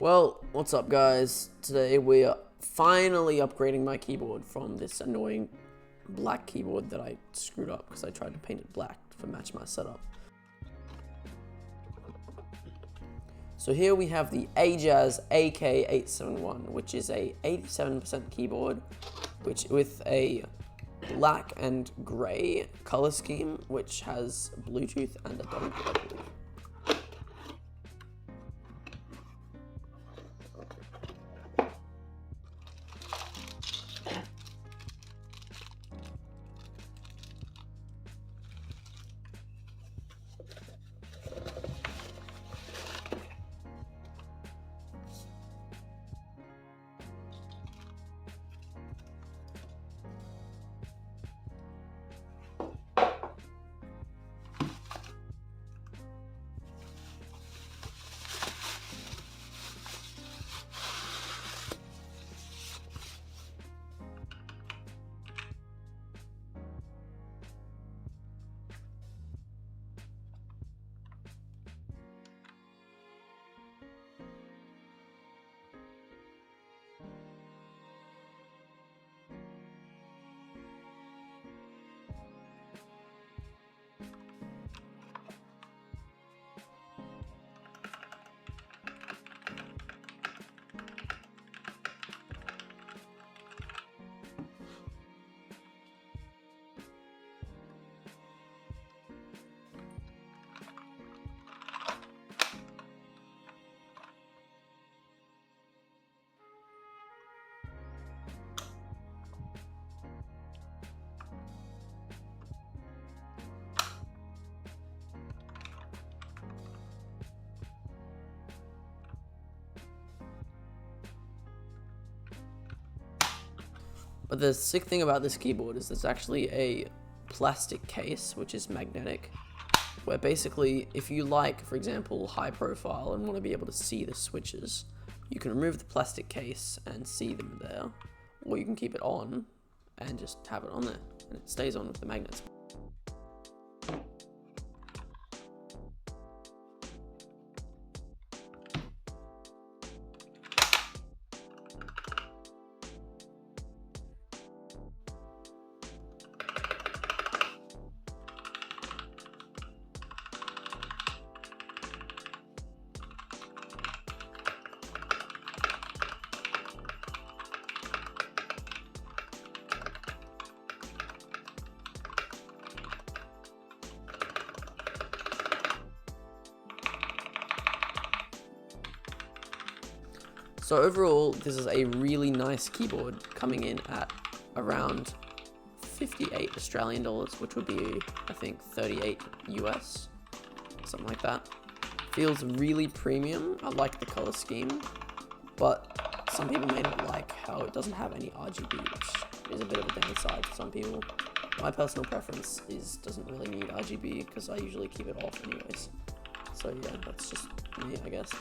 Well, what's up guys? Today we are finally upgrading my keyboard from this annoying black keyboard that I screwed up because I tried to paint it black to match my setup. So here we have the Ajazz ak871, which is a 87% keyboard, which with a black and grey color scheme, which has Bluetooth and a dongle, I believe. But the sick thing about this keyboard is there's actually a plastic case, which is magnetic, where basically if you like, for example, high profile and want to be able to see the switches, you can remove the plastic case and see them there, or you can keep it on and just have it on there, and it stays on with the magnets. So overall, this is a really nice keyboard, coming in at around 58 Australian dollars, which would be, I think, 38 US, something like that. Feels really premium. I like the color scheme, but some people may not like how it doesn't have any RGB, which is a bit of a downside for some people. My personal preference doesn't really need RGB because I usually keep it off anyways. So yeah, that's just me, I guess.